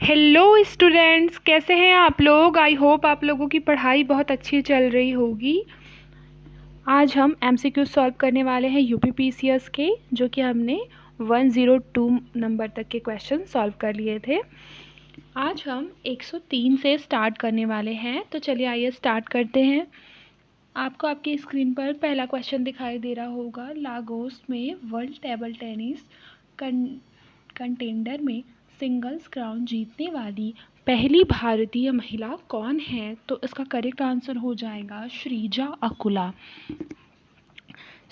Hello students, कैसे हैं आप लोग। आई होप आप लोगों की पढ़ाई बहुत अच्छी चल रही होगी। आज हम एमसीक्यू सॉल्व करने वाले हैं यूपीपीसीएस के, जो कि हमने 102 नंबर तक के क्वेश्चन सॉल्व कर लिए थे। आज हम 103 से स्टार्ट करने वाले हैं, तो चलिए आइए स्टार्ट करते हैं। आपको आपकी स्क्रीन पर पहला क्वेश्चन दिखाई दे रहा होगा। लागोस में वर्ल्ड टेबल टेनिस कंटेंडर में सिंगल्स क्राउन जीतने वाली पहली भारतीय महिला कौन है? तो इसका करेक्ट आंसर हो जाएगा श्रीजा अकुला।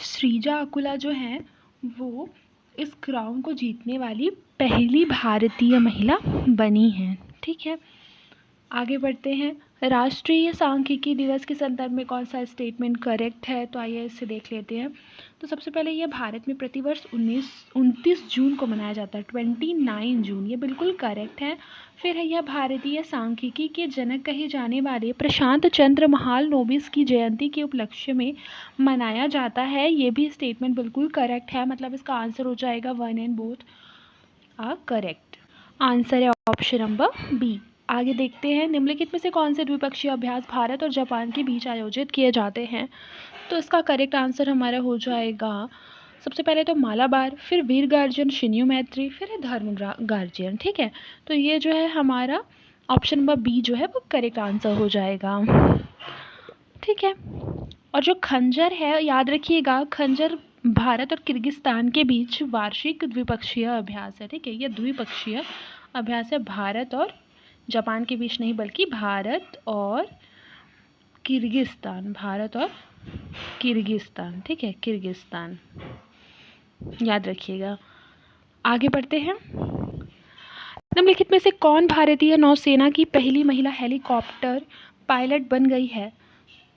श्रीजा अकुला जो है वो इस क्राउन को जीतने वाली पहली भारतीय महिला बनी है। ठीक है, आगे बढ़ते हैं। राष्ट्रीय सांख्यिकी दिवस के संदर्भ में कौन सा स्टेटमेंट करेक्ट है? तो आइए इसे देख लेते हैं। तो सबसे पहले ये भारत में प्रतिवर्ष 29 जून को मनाया जाता है, 29 जून, ये बिल्कुल करेक्ट है। फिर है यह भारतीय सांख्यिकी के जनक कहे जाने वाले प्रशांत चंद्र महालनोबिस की जयंती के उपलक्ष्य में मनाया जाता है, ये भी स्टेटमेंट बिल्कुल करेक्ट है। मतलब इसका आंसर हो जाएगा 1 and both are correct. Answer है ऑप्शन नंबर बी। आगे देखते हैं, निम्नलिखित में से कौन से द्विपक्षीय अभ्यास भारत और जापान के बीच आयोजित किए जाते हैं? तो इसका करेक्ट आंसर हमारा हो जाएगा सबसे पहले तो मालाबार, फिर वीर गार्जियन शिन्यू मैत्री, फिर है धर्म गार्जियन। ठीक है, तो ये जो है हमारा ऑप्शन नंबर बी जो है वो करेक्ट आंसर हो जाएगा। ठीक है, और जो खंजर है, याद रखिएगा, खंजर भारत और किर्गिस्तान के बीच वार्षिक द्विपक्षीय अभ्यास है। ठीक है, ये द्विपक्षीय अभ्यास है भारत और जापान के बीच नहीं, बल्कि भारत और किर्गिस्तान, भारत और किर्गिस्तान। ठीक है, किर्गिस्तान, याद रखिएगा। आगे बढ़ते हैं। निम्नलिखित में से कौन भारतीय नौसेना की पहली महिला हेलीकॉप्टर पायलट बन गई है?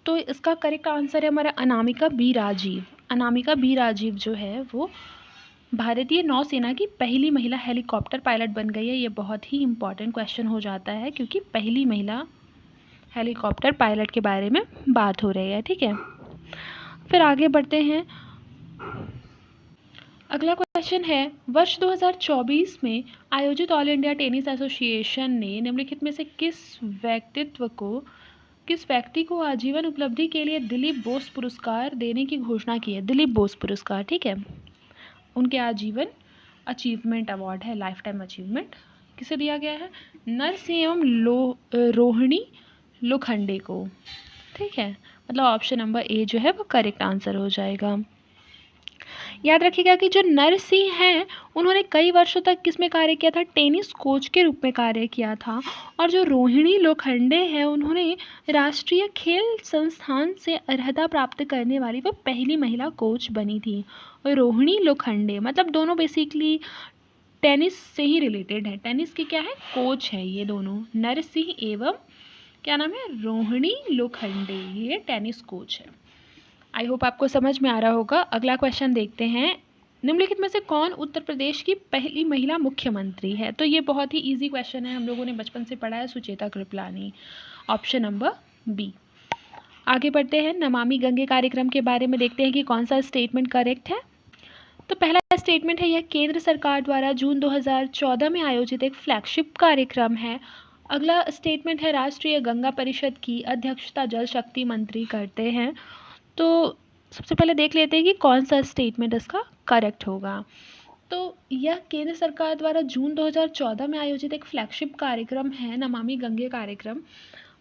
तो इसका करेक्ट आंसर है हमारा अनामिका बी राजीव। अनामिका बी राजीव जो है वो भारतीय नौसेना की पहली महिला हेलीकॉप्टर पायलट बन गई है। ये बहुत ही इम्पॉर्टेंट क्वेश्चन हो जाता है, क्योंकि पहली महिला हेलीकॉप्टर पायलट के बारे में बात हो रही है। ठीक है, फिर आगे बढ़ते हैं। अगला क्वेश्चन है, वर्ष 2024 में आयोजित ऑल इंडिया टेनिस एसोसिएशन ने निम्नलिखित में से किस व्यक्ति को आजीवन उपलब्धि के लिए दिलीप बोस पुरस्कार देने की घोषणा की है? दिलीप बोस पुरस्कार, ठीक है, उनके आजीवन अचीवमेंट अवार्ड है, लाइफ टाइम अचीवमेंट। किसे दिया गया है? नरसिंह एवं रोहिणी लोखंडे को। ठीक है, मतलब ऑप्शन नंबर ए जो है वो करेक्ट आंसर हो जाएगा। याद रखिएगा कि जो नरसिंह हैं उन्होंने कई वर्षों तक किसमें कार्य किया था? टेनिस कोच के रूप में कार्य किया था। और जो रोहिणी लोखंडे हैं उन्होंने राष्ट्रीय खेल संस्थान से अर्हता प्राप्त करने वाली वो पहली महिला कोच बनी थी। और रोहिणी लोखंडे मतलब दोनों बेसिकली टेनिस से ही रिलेटेड है, टेनिस के क्या है, कोच है ये दोनों, नरसिंह एवं क्या नाम है, रोहिणी लोखंडे, ये टेनिस कोच है। आई होप आपको समझ में आ रहा होगा। अगला क्वेश्चन देखते हैं, निम्नलिखित में से कौन उत्तर प्रदेश की पहली महिला मुख्यमंत्री है? तो ये बहुत ही इजी क्वेश्चन है, हम लोगों ने बचपन से पढ़ा है, Sucheta Kripalani, option number B. आगे बढ़ते हैं, नमामि गंगे कार्यक्रम के बारे में देखते हैं कि कौन सा स्टेटमेंट करेक्ट है। तो पहला स्टेटमेंट है, यह केंद्र सरकार द्वारा जून 2014 में आयोजित एक फ्लैगशिप कार्यक्रम है। अगला स्टेटमेंट है, राष्ट्रीय गंगा परिषद की अध्यक्षता जल शक्ति मंत्री करते हैं। तो सबसे पहले देख लेते हैं कि कौन सा स्टेटमेंट इसका करेक्ट होगा। तो यह केंद्र सरकार द्वारा जून 2014 में आयोजित एक फ्लैगशिप कार्यक्रम है, नमामि गंगे कार्यक्रम,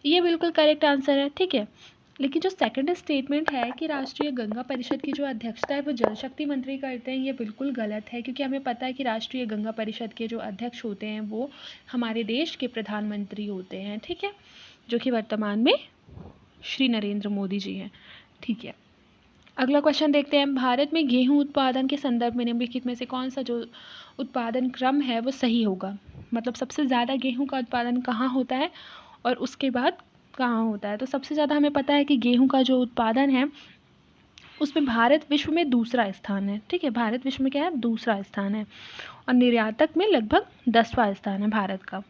ये बिल्कुल करेक्ट आंसर है। ठीक है, लेकिन जो सेकंड स्टेटमेंट है कि राष्ट्रीय गंगा परिषद की जो अध्यक्षता है वो जल शक्ति मंत्री करते हैं, ये बिल्कुल गलत है, क्योंकि हमें पता है कि राष्ट्रीय गंगा परिषद के जो अध्यक्ष होते हैं वो हमारे देश के प्रधानमंत्री होते हैं। ठीक है, जो कि वर्तमान में श्री नरेंद्र मोदी जी हैं। ठीक है, अगला क्वेश्चन देखते हैं, भारत में गेहूं उत्पादन के संदर्भ में निम्नलिखित में से कौन सा जो उत्पादन क्रम है वो सही होगा? मतलब सबसे ज़्यादा गेहूं का उत्पादन कहाँ होता है और उसके बाद कहाँ होता है? तो सबसे ज़्यादा हमें पता है कि गेहूं का जो उत्पादन है उसमें भारत विश्व में दूसरा स्थान है। ठीक है, भारत विश्व में क्या है, दूसरा स्थान है, और निर्यातक में लगभग 10वां स्थान है भारत का।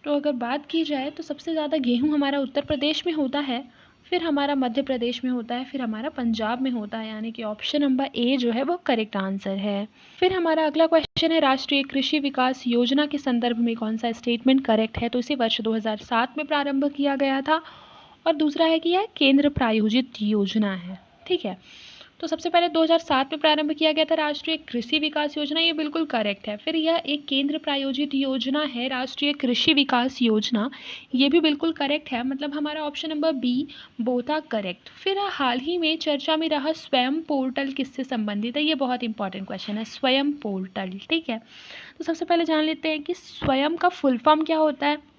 तो अगर बात की जाए तो सबसे ज़्यादा गेहूँ हमारा उत्तर प्रदेश में होता है, फिर हमारा मध्य प्रदेश में होता है, फिर हमारा पंजाब में होता है, यानी कि ऑप्शन नंबर ए जो है वो करेक्ट आंसर है। फिर हमारा अगला क्वेश्चन है, राष्ट्रीय कृषि विकास योजना के संदर्भ में कौन सा स्टेटमेंट करेक्ट है? तो इसे वर्ष 2007 में प्रारंभ किया गया था। और दूसरा है कि यह केंद्र प्रायोजित योजना है। ठीक है, तो सबसे पहले 2007 में प्रारंभ किया गया था राष्ट्रीय कृषि विकास योजना, ये बिल्कुल करेक्ट है। फिर यह एक केंद्र प्रायोजित योजना है, राष्ट्रीय कृषि विकास योजना, ये भी बिल्कुल करेक्ट है। मतलब हमारा option number B both are correct. फिर हाल ही में चर्चा में रहा स्वयं पोर्टल किससे संबंधित है? ये बहुत इंपॉर्टेंट क्वेश्चन है, स्वयं पोर्टल। ठीक है, तो सबसे पहले जान लेते हैं कि स्वयं का फुल फॉर्म क्या होता है।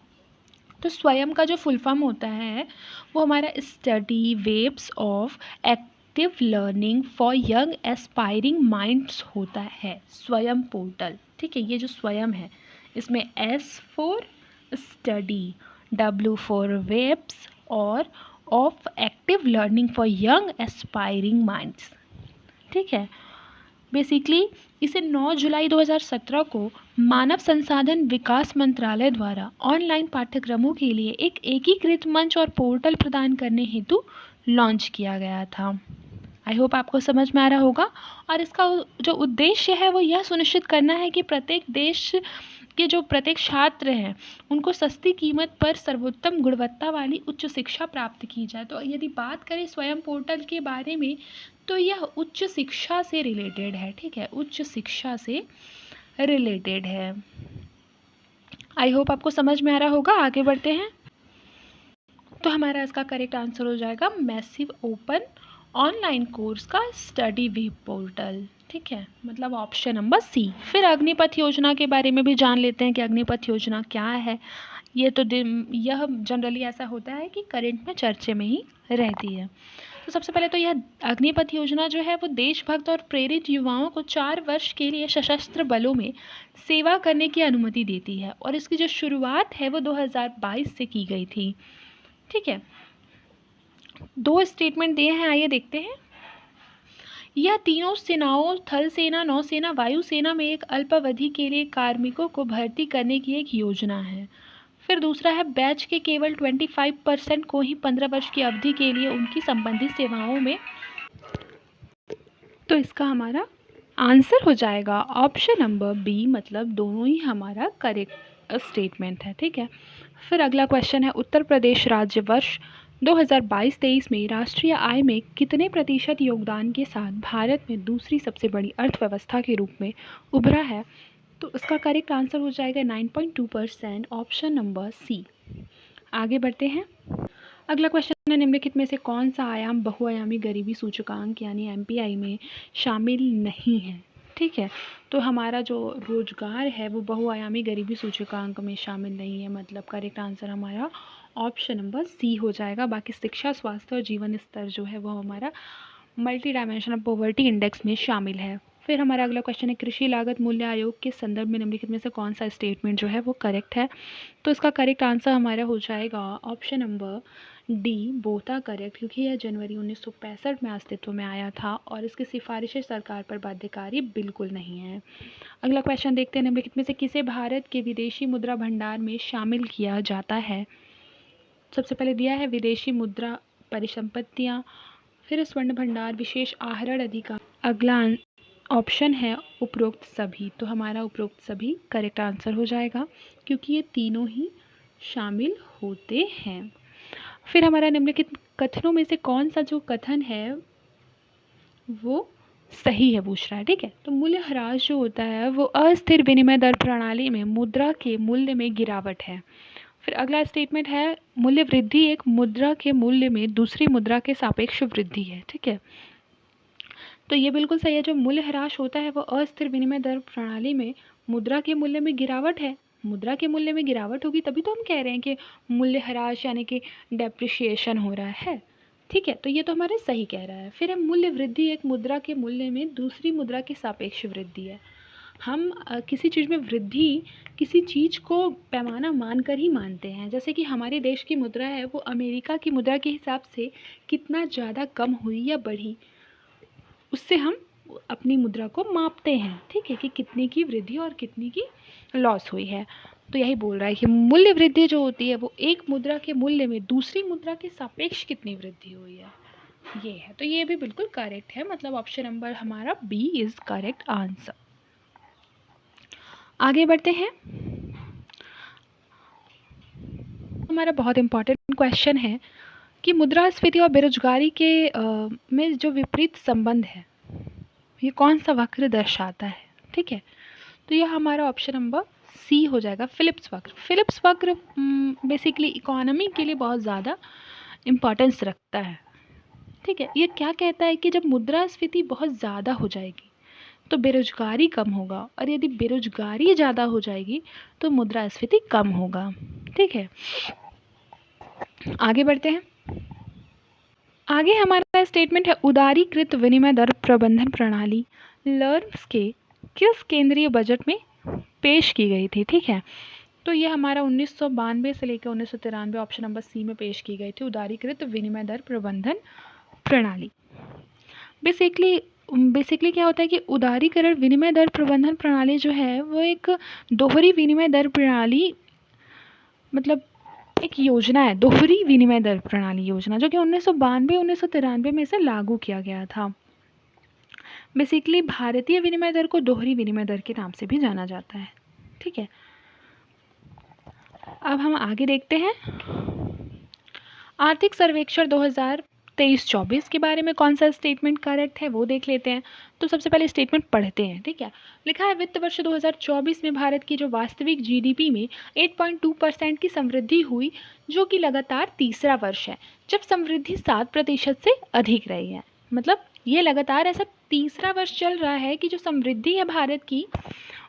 तो स्वयं का जो फुल फॉर्म होता है वो हमारा study webs of active learning for young aspiring minds होता है, स्वयं पोर्टल। ठीक है, ये जो स्वयं है इसमें S for study, W for webs और of active learning for young aspiring minds. ठीक है, बेसिकली इसे 9 जुलाई 2017 को मानव संसाधन विकास मंत्रालय द्वारा ऑनलाइन पाठ्यक्रमों के लिए एक एकीकृत मंच और पोर्टल प्रदान करने हेतु लॉन्च किया गया था। आई होप आपको समझ में आ रहा होगा। और इसका जो उद्देश्य है वो यह सुनिश्चित करना है कि प्रत्येक देश के जो प्रत्येक छात्र हैं उनको सस्ती कीमत पर सर्वोत्तम गुणवत्ता वाली उच्च शिक्षा प्राप्त की जाए। तो यदि बात करें स्वयं पोर्टल के बारे में तो यह उच्च शिक्षा से रिलेटेड है। ठीक है, उच्च शिक्षा से रिलेटेड है। आई होप आपको समझ में आ रहा होगा। आगे बढ़ते हैं। तो हमारा इसका करेक्ट आंसर हो जाएगा मैसिव ओपन ऑनलाइन कोर्स का स्टडी वेब पोर्टल। ठीक है, मतलब ऑप्शन नंबर सी। फिर अग्निपथ योजना के बारे में भी जान लेते हैं कि अग्निपथ योजना क्या है। यह जनरली ऐसा होता है कि करंट में चर्चे में ही रहती है। तो सबसे पहले तो यह अग्निपथ योजना जो है वो देशभक्त और प्रेरित युवाओं को 4 वर्ष के लिए सशस्त्र बलों में सेवा करने की अनुमति देती है और इसकी जो शुरुआत है वो 2022 से की गई थी। ठीक है, 2 स्टेटमेंट दिए हैं, आइए देखते हैं। यह तीनों सेनाओं, थल सेना, नौसेना, वायुसेना में एक अल्पावधि के लिए कार्मिकों को भर्ती करने की एक योजना है। फिर दूसरा है बैच के केवल 25% को ही 15 वर्ष की अवधि के लिए उनकी संबंधित सेवाओं में। तो इसका हमारा आंसर हो जाएगा ऑप्शन नंबर बी, मतलब दोनों ही हमारा करेक्ट स्टेटमेंट है। ठीक है, फिर अगला क्वेश्चन है, उत्तर प्रदेश राज्य वर्ष 2022-23 में राष्ट्रीय आय में कितने प्रतिशत योगदान के साथ भारत में दूसरी सबसे बड़ी अर्थव्यवस्था के रूप में उभरा है? तो इसका करेक्ट आंसर हो जाएगा 9.2%, ऑप्शन नंबर सी। आगे बढ़ते हैं। अगला क्वेश्चन है, निम्नलिखित में से कौन सा आयाम बहुआयामी गरीबी सूचकांक यानी एमपीआई में शामिल नहीं है? ठीक है, तो हमारा जो रोजगार है वो बहुआयामी गरीबी सूचकांक में शामिल नहीं है, मतलब करेक्ट आंसर हमारा ऑप्शन नंबर सी हो जाएगा। बाकी शिक्षा, स्वास्थ्य और जीवन स्तर जो है वो हमारा मल्टी डायमेंशनल पॉवर्टी इंडेक्स में शामिल है। फिर हमारा अगला क्वेश्चन है, कृषि लागत मूल्य आयोग के संदर्भ में निम्नलिखित में से कौन सा स्टेटमेंट जो है वो करेक्ट है? तो इसका करेक्ट आंसर हमारा हो जाएगा option number D, both are correct, क्योंकि यह जनवरी 1965 में अस्तित्व में आया था और इसकी सिफारिशें सरकार पर बाध्यकारी बिल्कुल नहीं है। अगला क्वेश्चन देखते हैं, निम्नलिखित में से किसे भारत के विदेशी मुद्रा भंडार में शामिल किया जाता है? सबसे पहले दिया है विदेशी मुद्रा परिसंपत्तियाँ, फिर स्वर्ण भंडार, विशेष आहरण अधिकार। अगला ऑप्शन है उपरोक्त सभी। तो हमारा उपरोक्त सभी करेक्ट आंसर हो जाएगा क्योंकि ये तीनों ही शामिल होते हैं। फिर हमारा निम्नलिखित कथनों में से कौन सा जो कथन है वो सही है पूछ रहा है। ठीक है, तो मूल्यह्रास जो होता है वो अस्थिर विनिमय दर प्रणाली में मुद्रा के मूल्य में गिरावट है। फिर अगला स्टेटमेंट है, मूल्य वृद्धि एक मुद्रा के मूल्य में दूसरी मुद्रा के सापेक्ष वृद्धि है। ठीक है, तो ये बिल्कुल सही है। जो मूल्यह्रास होता है वो अस्थिर विनिमय दर प्रणाली में मुद्रा के मूल्य में गिरावट है। मुद्रा के मूल्य में गिरावट होगी तभी तो हम कह रहे हैं कि मूल्यह्रास यानी कि डेप्रिशिएशन हो रहा है। ठीक है, तो ये तो हमारे सही कह रहा है। फिर है मूल्य वृद्धि एक मुद्रा के मूल्य में दूसरी मुद्रा के सापेक्ष वृद्धि है। हम किसी चीज़ में वृद्धि किसी चीज़ को पैमाना मानकर ही मानते हैं। जैसे कि हमारे देश की मुद्रा है वो अमेरिका की मुद्रा के हिसाब से कितना ज़्यादा कम हुई या बढ़ी, उससे हम अपनी मुद्रा को मापते हैं। ठीक है, कि कितने की वृद्धि और कितनी की लॉस हुई है। तो यही बोल रहा है कि मूल्य वृद्धि जो होती है वो एक मुद्रा के मूल्य में दूसरी मुद्रा के सापेक्ष कितनी वृद्धि हुई है, ये है। तो ये भी बिल्कुल करेक्ट है, मतलब ऑप्शन नंबर हमारा बी इज करेक्ट आंसर। आगे बढ़ते हैं, हमारा बहुत इंपॉर्टेंट क्वेश्चन है कि मुद्रास्फीति और बेरोजगारी के में जो विपरीत संबंध है ये कौन सा वक्र दर्शाता है, ठीक है। तो यह हमारा ऑप्शन नंबर सी हो जाएगा, फिलिप्स वक्र। फिलिप्स वक्र बेसिकली इकोनॉमी के लिए बहुत ज़्यादा इम्पोर्टेंस रखता है, ठीक है। ये क्या कहता है कि जब मुद्रास्फीति बहुत ज़्यादा हो जाएगी तो बेरोजगारी कम होगा, और यदि बेरोजगारी ज़्यादा हो जाएगी तो मुद्रास्फीति कम होगा, ठीक है। आगे बढ़ते हैं, आगे हमारा स्टेटमेंट है उदारीकृत विनिमय दर प्रबंधन प्रणाली लर्म्स के किस केंद्रीय बजट में पेश की गई थी, ठीक है। तो ये हमारा 1992 से लेकर 1993 ऑप्शन नंबर सी में पेश की गई थी, उदारीकृत विनिमय दर प्रबंधन प्रणाली। बेसिकली क्या होता है कि उदारीकरण विनिमय दर प्रबंधन प्रणाली जो है वो एक दोहरी विनिमय दर प्रणाली, मतलब एक योजना है, दोहरी विनिमय दर प्रणाली योजना, जो कि 1992-1993 में से लागू किया गया था। बेसिकली भारतीय विनिमय दर को दोहरी विनिमय दर के नाम से भी जाना जाता है, ठीक है। अब हम आगे देखते हैं, आर्थिक सर्वेक्षण 2023-24 के बारे में कौन सा स्टेटमेंट करेक्ट है वो देख लेते हैं। तो सबसे पहले स्टेटमेंट पढ़ते हैं, ठीक है। लिखा है वित्त वर्ष 2024 में भारत की जो वास्तविक जीडीपी में 8.2% की समृद्धि हुई, जो कि लगातार तीसरा वर्ष है जब समृद्धि 7% से अधिक रही है। मतलब ये लगातार ऐसा तीसरा वर्ष चल रहा है कि जो समृद्धि है भारत की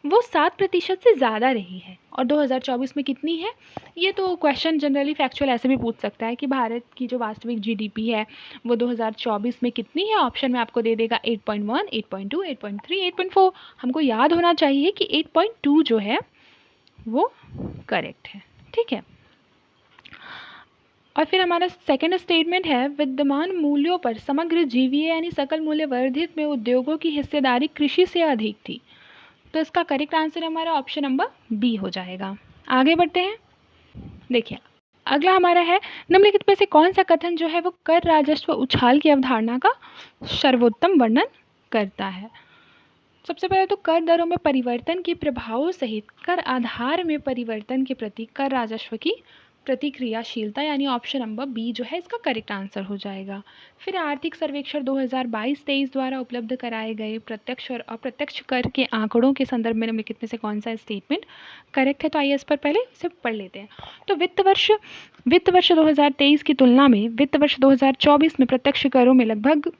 वो 7% से ज़्यादा रही है। और 2024 में कितनी है, ये तो क्वेश्चन जनरली फैक्चुअल ऐसे भी पूछ सकता है कि भारत की जो वास्तविक जीडीपी है वो 2024 में कितनी है। ऑप्शन में आपको दे देगा 8.1, 8.2, 8.3, 8.4। हमको याद होना चाहिए कि 8.2 जो है वो करेक्ट है, ठीक है। और फिर हमारा सेकंड स्टेटमेंट है विद्यमान मूल्यों पर समग्र जीवीए यानी सकल मूल्य वर्धित में उद्योगों की हिस्सेदारी कृषि से अधिक थी। तो इसका करेक्ट आंसर हमारा ऑप्शन नंबर बी हो जाएगा। आगे बढ़ते हैं, देखिए अगला हमारा है निम्नलिखित में से कौन सा कथन जो है वो कर राजस्व उछाल की अवधारणा का सर्वोत्तम वर्णन करता है। सबसे पहले तो कर दरों में परिवर्तन के प्रभावों सहित कर आधार में परिवर्तन के प्रति कर राजस्व की प्रतिक्रियाशीलता, यानी ऑप्शन नंबर बी जो है इसका करेक्ट आंसर हो जाएगा। फिर आर्थिक सर्वेक्षण 2022-23 द्वारा उपलब्ध कराए गए प्रत्यक्ष और अप्रत्यक्ष कर के आंकड़ों के संदर्भ में निम्नलिखित में से कौन सा स्टेटमेंट करेक्ट है। तो आइए इस पर पहले इसे पढ़ लेते हैं। तो वित्त वर्ष 2023 की तुलना में वित्त वर्ष 2024 में प्रत्यक्ष करों में लगभग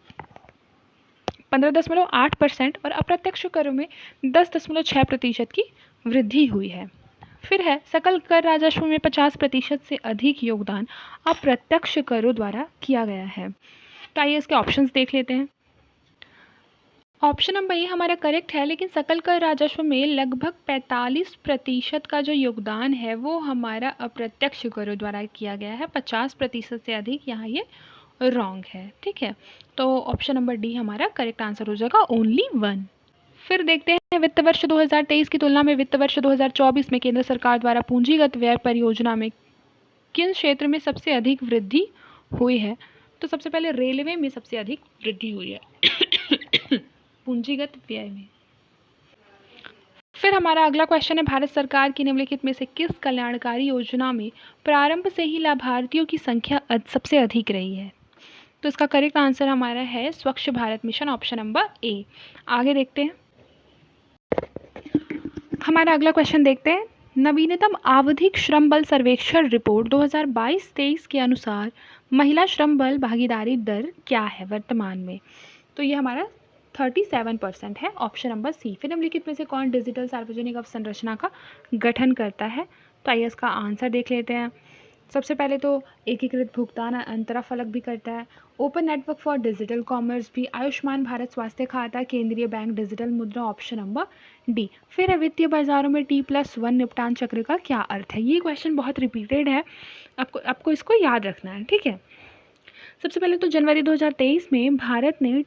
15.8% और अप्रत्यक्ष करों में 10.6% की वृद्धि हुई है। फिर है सकल कर राजस्व में 50% से अधिक योगदान अप्रत्यक्ष करों द्वारा किया गया है। तो आइए इसके ऑप्शंस देख लेते हैं। ऑप्शन नंबर ए हमारा करेक्ट है, लेकिन सकल कर राजस्व में लगभग 45% का जो योगदान है वो हमारा अप्रत्यक्ष करों द्वारा किया गया है। 50% से अधिक यहाँ ये रॉन्ग है, ठीक है। तो ऑप्शन नंबर डी हमारा करेक्ट आंसर हो जाएगा, ओनली 1। फिर देखते हैं वित्त वर्ष 2023 की तुलना में वित्त वर्ष 2024 में केंद्र सरकार द्वारा पूंजीगत व्यय परियोजना में किन क्षेत्र में सबसे अधिक वृद्धि हुई है। तो सबसे पहले रेलवे में सबसे अधिक वृद्धि हुई है पूंजीगत व्यय में। फिर हमारा अगला क्वेश्चन है भारत सरकार की निम्नलिखित में से किस कल्याणकारी योजना में प्रारंभ से ही लाभार्थियों की संख्या सबसे अधिक रही है। तो इसका करेक्ट आंसर हमारा है स्वच्छ Bharat mission, option number A. आगे देखते हैं, हमारा अगला क्वेश्चन देखते हैं। नवीनतम आवधिक श्रम बल सर्वेक्षण रिपोर्ट 2022-23 के अनुसार महिला श्रम बल भागीदारी दर क्या है वर्तमान में। तो ये हमारा 37% है, ऑप्शन नंबर सी। फिर निम्नलिखित में से कौन डिजिटल सार्वजनिक अवसंरचना का गठन करता है। तो आइए इसका आंसर देख लेते हैं। सबसे पहले तो एकीकृत भुगतान अंतराफलक भी करता है, open network for digital commerce भी, आयुष्मान भारत स्वास्थ्य खाता, केंद्रीय बैंक, डिजिटल मुद्रा, ऑप्शन नंबर डी। फिर वित्तीय बाजारों में T+1 निपटान चक्र का क्या अर्थ है। ये क्वेश्चन बहुत रिपीटेड है, आपको इसको याद रखना है, ठीक है। सबसे पहले तो जनवरी 2023 में भारत ने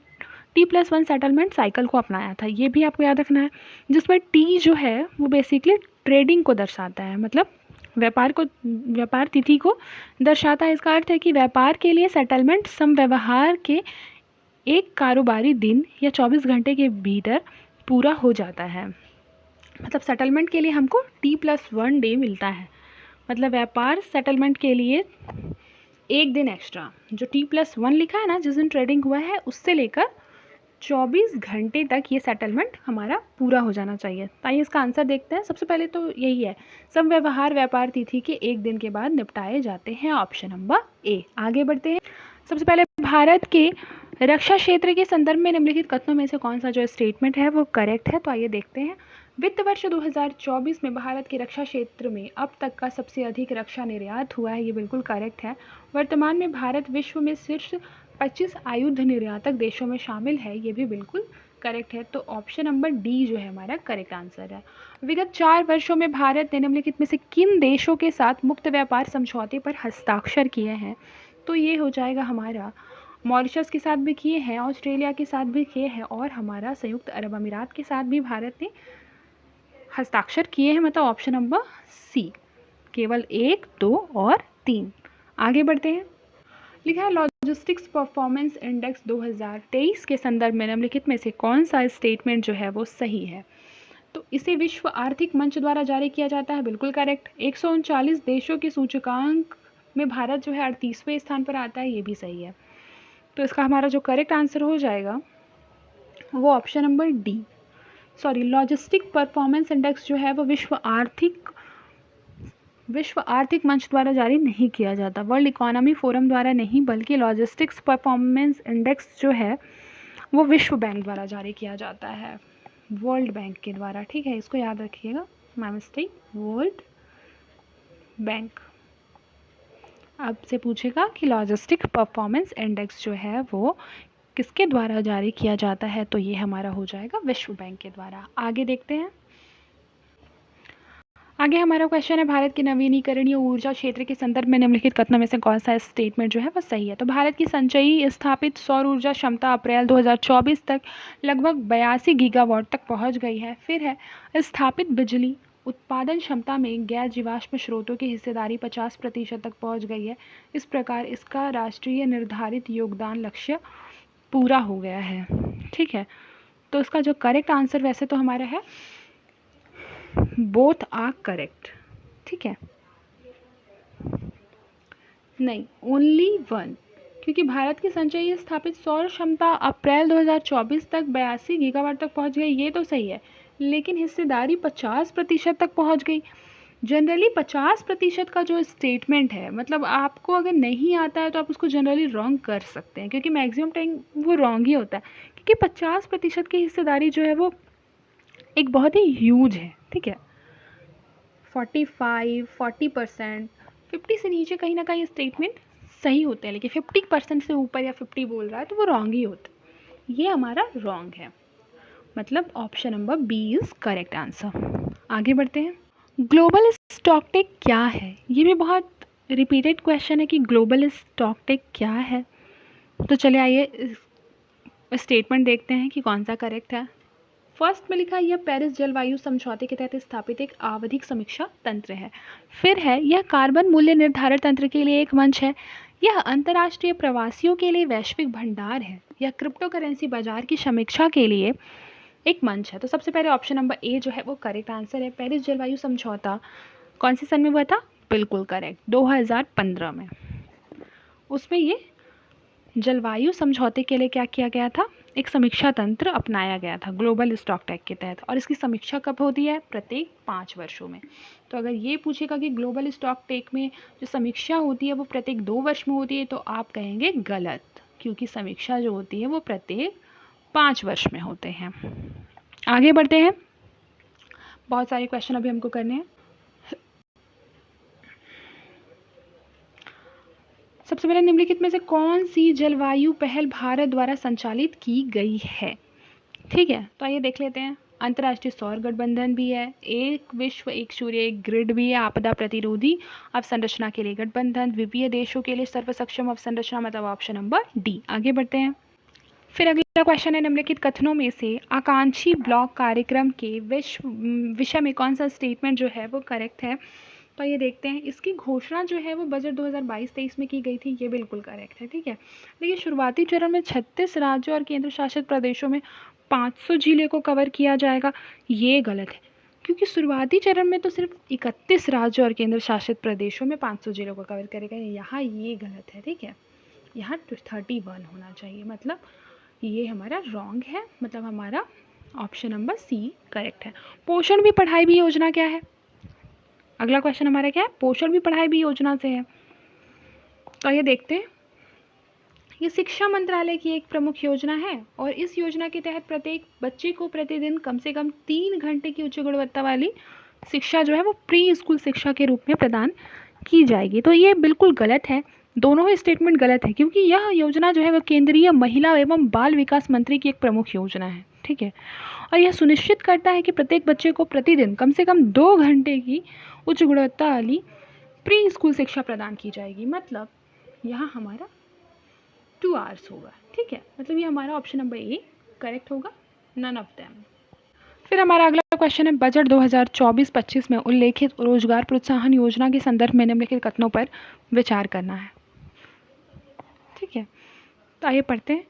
T+1 सेटलमेंट साइकिल को अपनाया था, ये भी आपको याद रखना है, जिसमें टी जो है वो बेसिकली ट्रेडिंग को दर्शाता है, मतलब व्यापार तिथि को दर्शाता है। इसका अर्थ है कि व्यापार के लिए सेटलमेंट समव्यवहार के एक कारोबारी दिन या 24 घंटे के भीतर पूरा हो जाता है। मतलब सेटलमेंट के लिए हमको T+1 डे मिलता है, मतलब व्यापार सेटलमेंट के लिए एक दिन एक्स्ट्रा, जो T+1 लिखा है ना, जिस दिन ट्रेडिंग हुआ है उससे लेकर 24 घंटे तक ये सेटलमेंट हमारा पूरा हो जाना चाहिए। तो आइए इसका आंसर देखते हैं। सबसे पहले तो यही है, सब व्यवहार व्यापार तिथि के एक दिन के बाद निपटाए जाते हैं, ऑप्शन नंबर ए। आगे बढ़ते हैं। सबसे पहले भारत के रक्षा क्षेत्र के संदर्भ में निम्नलिखित कथनों में से कौन सा जो स्टेटमेंट है वो करेक्ट है। तो आइए देखते हैं। वित्त वर्ष 2024 में भारत के रक्षा क्षेत्र में अब तक का सबसे अधिक रक्षा निर्यात हुआ है, ये बिल्कुल करेक्ट है। वर्तमान में भारत विश्व में शीर्ष 25 आयुध निर्यातक देशों में शामिल है, ये भी बिल्कुल करेक्ट है। तो ऑप्शन नंबर डी जो है हमारा करेक्ट आंसर है। विगत 4 वर्षों में भारत ने निम्नलिखित में से किन देशों के साथ मुक्त व्यापार समझौते पर हस्ताक्षर किए हैं? तो ये हो जाएगा हमारा मॉरिशस के साथ भी किए हैं, ऑस्ट्रेलिया के साथ भी किए हैं, और हमारा संयुक्त अरब अमीरात के साथ भी भारत ने हस्ताक्षर किए हैं, मतलब ऑप्शन नंबर सी। केवल 1, 2 और 3। आगे बढ़ते हैं। लिखा है लॉजिस्टिक्स परफॉर्मेंस इंडेक्स 2023 के संदर्भ में निम्नलिखित में से कौन सा स्टेटमेंट जो है वो सही है? तो इसे विश्व आर्थिक मंच द्वारा जारी किया जाता है, बिल्कुल करेक्ट। 139 देशों के सूचकांक में भारत जो है 38वें स्थान पर आता है, ये भी सही है। तो इसका हमारा जो करेक्ट आंसर हो जाएगा वो option number D. Logistic performance index जो है वो विश्व आर्थिक मंच द्वारा जारी नहीं किया जाता, वर्ल्ड इकोनॉमी फोरम द्वारा नहीं, बल्कि लॉजिस्टिक्स परफॉर्मेंस इंडेक्स जो है वो विश्व बैंक द्वारा जारी किया जाता है, वर्ल्ड बैंक के द्वारा। ठीक है, इसको याद रखिएगा, माय मिस्टेक, वर्ल्ड बैंक। आपसे पूछेगा कि लॉजिस्टिक परफॉर्मेंस इंडेक्स जो है वो किसके द्वारा जारी किया जाता है, तो ये हमारा हो जाएगा विश्व बैंक के द्वारा। आगे देखते हैं। आगे हमारा क्वेश्चन है, भारत के नवीनीकरणीय ऊर्जा क्षेत्र के संदर्भ में निम्नलिखित कथनों में से कौन सा स्टेटमेंट जो है वो सही है? तो भारत की संचयी स्थापित सौर ऊर्जा क्षमता अप्रैल 2024 तक लगभग 82 गीगावाट तक पहुंच गई है। फिर है, स्थापित बिजली उत्पादन क्षमता में गैर जीवाश्म स्रोतों की हिस्सेदारी 50% तक पहुंच गई है। इस प्रकार इसका राष्ट्रीय निर्धारित योगदान लक्ष्य पूरा हो गया है। ठीक है, तो इसका जो करेक्ट आंसर वैसे तो हमारा है बोथ आर करेक्ट। ठीक है, नहीं, ओनली वन, क्योंकि भारत की संचयी स्थापित सौर क्षमता अप्रैल 2024 तक 82 गीगावाट तक पहुंच गई, ये तो सही है, लेकिन हिस्सेदारी 50% तक पहुंच गई। जनरली 50% का जो स्टेटमेंट है, मतलब आपको अगर नहीं आता है तो आप उसको जनरली रॉन्ग कर सकते हैं, क्योंकि मैक्सिमम टाइम वो रॉन्ग ही होता है, क्योंकि 50% की हिस्सेदारी जो है वो एक बहुत ही ह्यूज है। ठीक है, 40% 50 से नीचे कहीं ना कहीं स्टेटमेंट सही होते हैं, लेकिन 50% से ऊपर या 50 बोल रहा है तो वो रॉन्ग ही होता है, ये हमारा रॉन्ग है, मतलब option number B is correct answer. आगे बढ़ते हैं। ग्लोबल स्टॉकटेक क्या है? ये भी बहुत रिपीटेड क्वेश्चन है कि ग्लोबल स्टॉकटेक क्या है। तो चलिए आइए स्टेटमेंट देखते हैं कि कौन सा करेक्ट है। फर्स्ट में लिखा है, यह पेरिस जलवायु समझौते के तहत स्थापित एक आवधिक समीक्षा तंत्र है। फिर है, यह कार्बन मूल्य निर्धारण तंत्र के लिए एक मंच है। यह अंतर्राष्ट्रीय प्रवासियों के लिए वैश्विक भंडार है। यह क्रिप्टो करेंसी बाजार की समीक्षा के लिए एक मंच है। तो सबसे पहले ऑप्शन नंबर ए जो है वो करेक्ट आंसर है। पेरिस जलवायु समझौता कौन से सन में हुआ था? बिल्कुल करेक्ट, 2015 में। उसमें ये जलवायु समझौते के लिए क्या किया गया था? एक समीक्षा तंत्र अपनाया गया था ग्लोबल स्टॉकटेक के तहत, और इसकी समीक्षा कब होती है? प्रत्येक 5 वर्षों में। तो अगर ये पूछेगा कि ग्लोबल स्टॉकटेक में जो समीक्षा होती है वो प्रत्येक 2 वर्ष में होती है, तो आप कहेंगे गलत, क्योंकि समीक्षा जो होती है वो प्रत्येक 5 वर्ष में होते हैं। आगे बढ़ते हैं, बहुत सारे क्वेश्चन अभी हमको करने हैं। सबसे पहले निम्नलिखित में से कौन सी जलवायु पहल भारत द्वारा संचालित की गई है? ठीक है, तो आइए देख लेते हैं। अंतर्राष्ट्रीय सौर गठबंधन भी है, एक विश्व एक सूर्य एक ग्रिड भी है, आपदा प्रतिरोधी अवसंरचना के लिए गठबंधन, द्वीपीय देशों के लिए सर्वसक्षम अवसंरचना, मतलब ऑप्शन नंबर डी। आगे बढ़ते हैं। फिर अगला क्वेश्चन है, निम्नलिखित कथनों में से आकांक्षी ब्लॉक कार्यक्रम के विषय में कौन सा स्टेटमेंट जो है वो करेक्ट है। तो ये देखते हैं, इसकी घोषणा जो है वो बजट 2022-23 में की गई थी, ये बिल्कुल करेक्ट है, ठीक है। देखिए, शुरुआती चरण में 36 राज्यों और केंद्र शासित प्रदेशों में 500 जिले को कवर किया जाएगा, ये गलत है, क्योंकि शुरुआती चरण में तो सिर्फ 31 राज्यों और केंद्र शासित प्रदेशों में 500 जिलों को कवर करेगा, यहाँ ये गलत है, ठीक है। यहाँ 31 होना चाहिए, मतलब ये हमारा रॉन्ग है, मतलब हमारा ऑप्शन नंबर सी करेक्ट है। पोषण भी पढ़ाई भी योजना क्या है? अगला क्वेश्चन हमारा क्या है, पोषण भी पढ़ाई भी योजना से है। तो ये देखते हैं, ये शिक्षा मंत्रालय की एक प्रमुख योजना है और इस योजना के तहत प्रत्येक बच्चे को प्रतिदिन कम से कम 3 घंटे की उच्च गुणवत्ता वाली शिक्षा जो है वो प्री स्कूल शिक्षा के रूप में प्रदान की जाएगी। तो ये बिल्कुल गलत है, दोनों ही स्टेटमेंट गलत है, क्योंकि यह योजना जो है वो केंद्रीय महिला एवं बाल विकास मंत्री की एक प्रमुख योजना है, ठीक है। और यह सुनिश्चित करता है कि प्रत्येक बच्चे को प्रतिदिन कम से कम 2 घंटे की उच्च गुणवत्ता वाली प्री स्कूल शिक्षा प्रदान की जाएगी, मतलब यहाँ हमारा 2 आवर्स होगा, ठीक है। मतलब ये हमारा ऑप्शन नंबर ए करेक्ट होगा, नन ऑफ देम। फिर हमारा अगला क्वेश्चन है, बजट 2024-25 में उल्लेखित रोजगार प्रोत्साहन योजना के संदर्भ में निम्नलिखित कथनों पर विचार करना है, ठीक है। तो आइए पढ़ते हैं।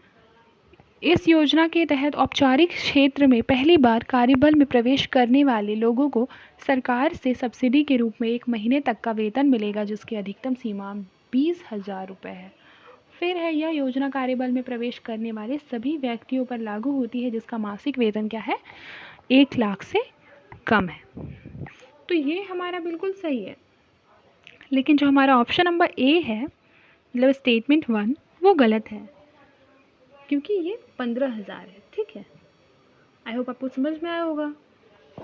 इस योजना के तहत औपचारिक क्षेत्र में पहली बार कार्यबल में प्रवेश करने वाले लोगों को सरकार से सब्सिडी के रूप में 1 महीने तक का वेतन मिलेगा, जिसकी अधिकतम सीमा 20,000 रुपये है। फिर है, यह योजना कार्यबल में प्रवेश करने वाले सभी व्यक्तियों पर लागू होती है जिसका मासिक वेतन क्या है, 1 लाख से कम है। तो ये हमारा बिल्कुल सही है, लेकिन जो हमारा ऑप्शन नंबर ए है, मतलब स्टेटमेंट 1, वो गलत है, क्योंकि ये 15,000 है, ठीक है। आई होप आपको समझ में आया होगा,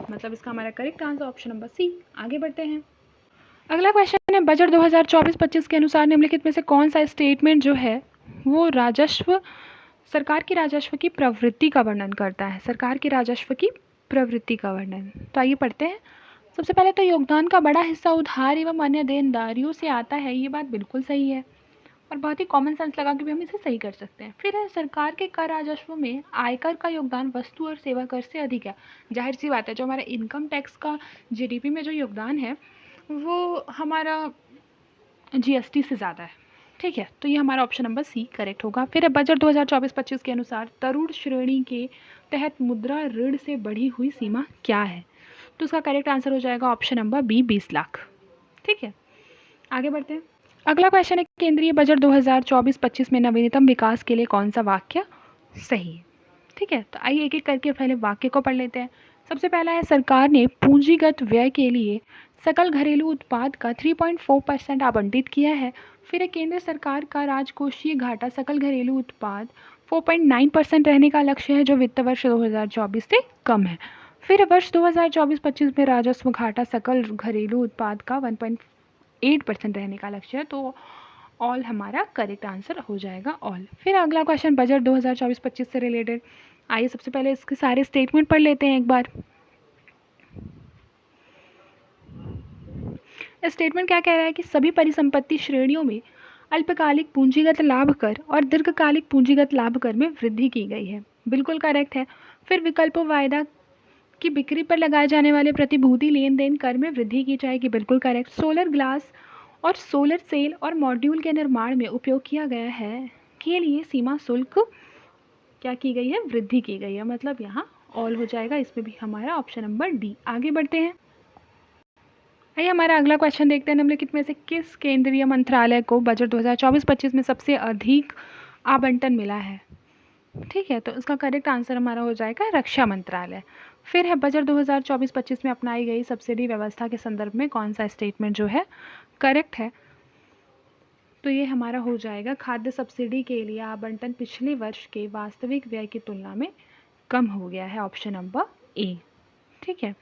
मतलब इसका हमारा correct answer option number C. आगे बढ़ते हैं। अगला क्वेश्चन है, बजट 2024-25 के अनुसार निम्नलिखित में से कौन सा स्टेटमेंट जो है वो सरकार की राजस्व की प्रवृत्ति का वर्णन करता है। सरकार की राजस्व की प्रवृत्ति का वर्णन, तो आइए पढ़ते हैं। सबसे पहले तो योगदान का बड़ा हिस्सा उधार एवं अन्य देनदारियों से आता है, ये बात बिल्कुल सही है और बहुत ही कॉमन सेंस लगा के भी हम इसे सही कर सकते हैं। फिर है, सरकार के कर राजस्व में आयकर का योगदान वस्तु और सेवा कर से अधिक है। जाहिर सी बात है, जो हमारा इनकम टैक्स का जीडीपी में जो योगदान है वो हमारा जीएसटी से ज़्यादा है, ठीक है। तो ये हमारा ऑप्शन नंबर सी करेक्ट होगा। फिर बजट 2024-25 के अनुसार तरुण श्रेणी के तहत मुद्रा ऋण से बढ़ी हुई सीमा क्या है। तो उसका करेक्ट आंसर हो जाएगा ऑप्शन नंबर बी, 20 लाख, ठीक है। आगे बढ़ते हैं। अगला क्वेश्चन है, केंद्रीय बजट 2024-25 में नवीनतम विकास के लिए कौन सा वाक्य सही है, ठीक है। तो आइए एक एक करके पहले वाक्य को पढ़ लेते हैं। सबसे पहला है, सरकार ने पूंजीगत व्यय के लिए सकल घरेलू उत्पाद का 3.4% आवंटित किया है। फिर केंद्र सरकार का राजकोषीय घाटा सकल घरेलू उत्पाद 4.9% रहने का लक्ष्य है, जो वित्त वर्ष 2024 से कम है। फिर वर्ष 2024-25 में राजस्व घाटा सकल घरेलू उत्पाद का 1.8% रहने का लक्ष्य है, तो ऑल हमारा करेक्ट आंसर हो जाएगा, ऑल। फिर अगला क्वेश्चन बजट 2024-25 से रिलेटेड, आइए सबसे पहले इसके सारे स्टेटमेंट पढ़ लेते हैं एक बार। स्टेटमेंट क्या कह रहा है कि सभी परिसंपत्ति श्रेणियों में अल्पकालिक पूंजीगत लाभ कर और दीर्घकालिक पूंजीगत लाभ कर में वृद्धि की गई है, बिल्कुल करेक्ट है। फिर विकल्प वायदा की बिक्री पर लगाए जाने वाले प्रतिभूति लेन देन कर में वृद्धि की जाएगी, बिल्कुल करेक्ट। सोलर ग्लास और सोलर सेल और मॉड्यूल के निर्माण में उपयोग किया गया है के लिए सीमा शुल्क क्या की गई है, वृद्धि की गई है, मतलब यहाँ ऑल हो जाएगा, इसमें भी हमारा ऑप्शन नंबर डी। आगे बढ़ते हैं। आइए हमारा अगला क्वेश्चन देखते हैं, निम्नलिखित में से किस केंद्रीय मंत्रालय को बजट 2024-25 में सबसे अधिक आवंटन मिला है, ठीक है। तो इसका करेक्ट आंसर हमारा हो जाएगा रक्षा मंत्रालय। फिर है, बजट 2024-25 में अपनाई गई सब्सिडी व्यवस्था के संदर्भ में कौन सा स्टेटमेंट जो है करेक्ट है। तो ये हमारा हो जाएगा, खाद्य सब्सिडी के लिए आवंटन पिछले वर्ष के वास्तविक व्यय की तुलना में कम हो गया है, ऑप्शन नंबर ए, ठीक है।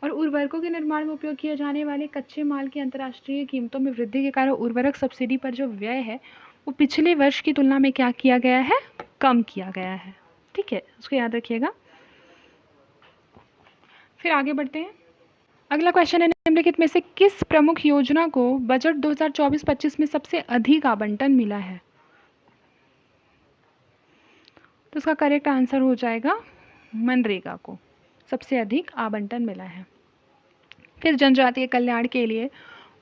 और उर्वरकों के निर्माण में उपयोग किए जाने वाले कच्चे माल की अंतर्राष्ट्रीय कीमतों में वृद्धि के कारण उर्वरक सब्सिडी पर जो व्यय है वो पिछले वर्ष की तुलना में क्या किया गया है, कम किया गया है, ठीक है, उसको याद रखिएगा। फिर आगे बढ़ते हैं। अगला क्वेश्चन है, निम्नलिखित में से किस प्रमुख योजना को बजट 2024-25 में सबसे अधिक आवंटन मिला है। तो उसका करेक्ट आंसर हो जाएगा मनरेगा को सबसे अधिक आवंटन मिला है। फिर जनजातीय कल्याण के लिए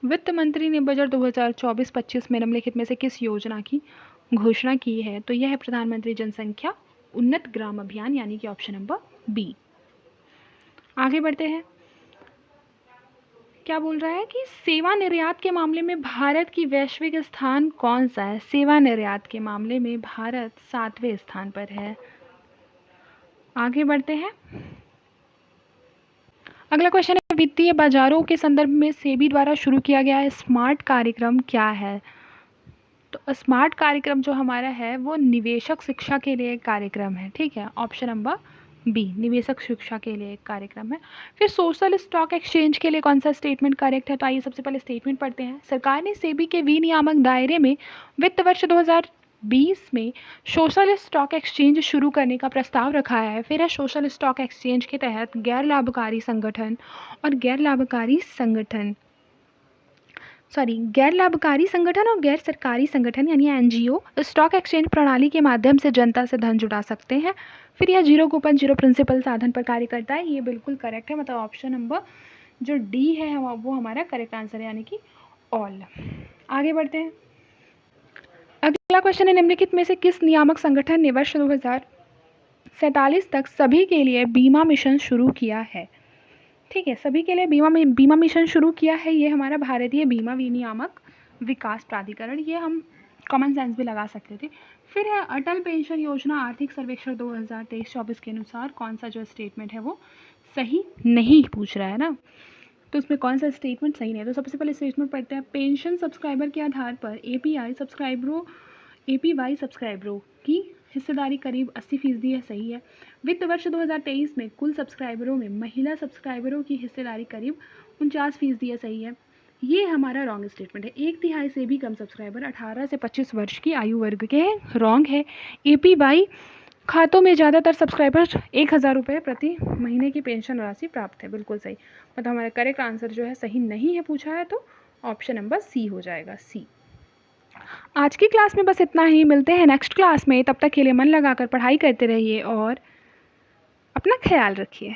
वित्त मंत्री ने बजट 2024-25 में निम्नलिखित में से किस योजना की घोषणा की है? तो यह है प्रधानमंत्री जनसंख्या उन्नत ग्राम अभियान, यानी कि ऑप्शन नंबर बी। आगे बढ़ते हैं। क्या बोल रहा है कि सेवा निर्यात के मामले में भारत की वैश्विक स्थान कौन सा है? सेवा निर्यात के मामले में भारत 7वें स्थान पर है। आगे बढ़ते हैं। अगला क्वेश्चन है, वित्तीय बाजारों के संदर्भ में सेबी द्वारा शुरू किया गया स्मार्ट कार्यक्रम क्या है? तो स्मार्ट कार्यक्रम जो हमारा है वो निवेशक शिक्षा के लिए एक कार्यक्रम है, ठीक है, ऑप्शन नंबर बी, निवेशक शिक्षा के लिए एक कार्यक्रम है। फिर सोशल स्टॉक एक्सचेंज के लिए कौन सा स्टेटमेंट करेक्ट है? तो आइए सबसे पहले स्टेटमेंट पढ़ते हैं। सरकार ने सेबी के विनियामक दायरे में वित्त वर्ष 2020 में सोशल स्टॉक एक्सचेंज शुरू करने का प्रस्ताव रखा है। फिर है सोशल स्टॉक एक्सचेंज के तहत गैर लाभकारी संगठन और गैर लाभकारी संगठन यानी एनजीओ स्टॉक एक्सचेंज प्रणाली के माध्यम से जनता से धन जुटा सकते हैं। फिर यह जीरो कूपन जीरो प्रिंसिपल साधन पर कार्य करता है। ये बिल्कुल करेक्ट है, मतलब ऑप्शन नंबर जो डी है वो हमारा करेक्ट आंसर है, यानी कि ऑल। आगे बढ़ते हैं। अगला क्वेश्चन है, निम्नलिखित में से किस नियामक संगठन ने वर्ष 2047 तक सभी के लिए बीमा मिशन शुरू किया है? ठीक है, सभी के लिए बीमा मिशन शुरू किया है। ये हमारा भारतीय बीमा विनियामक विकास प्राधिकरण, ये हम कॉमन सेंस भी लगा सकते थे। फिर है अटल पेंशन योजना आर्थिक सर्वेक्षण 2023-24 के अनुसार कौन सा जो स्टेटमेंट है वो सही नहीं पूछ रहा है ना, तो उसमें कौन सा स्टेटमेंट सही नहीं है? तो सबसे पहले स्टेटमेंट पढ़ते हैं। पेंशन सब्सक्राइबर के आधार पर एपीवाई सब्सक्राइबरों की हिस्सेदारी करीब 80% है, सही है। वित्त वर्ष 2023 में कुल सब्सक्राइबरों में महिला सब्सक्राइबरों की हिस्सेदारी करीब 49% है, सही है। ये हमारा रॉन्ग स्टेटमेंट है। 1/3 से भी कम सब्सक्राइबर 18 से 25 वर्ष की आयु वर्ग के हैं, रॉन्ग है। एपीवाई खातों में ज़्यादातर सब्सक्राइबर्स 1000 रुपये प्रति महीने की पेंशन राशि प्राप्त है, बिल्कुल सही। मतलब हमारा करेक्ट आंसर जो है सही नहीं है पूछा है, तो ऑप्शन नंबर सी हो जाएगा, सी। आज की क्लास में बस इतना ही, मिलते हैं नेक्स्ट क्लास में। तब तक के लिए मन लगाकर पढ़ाई करते रहिए और अपना ख्याल रखिए।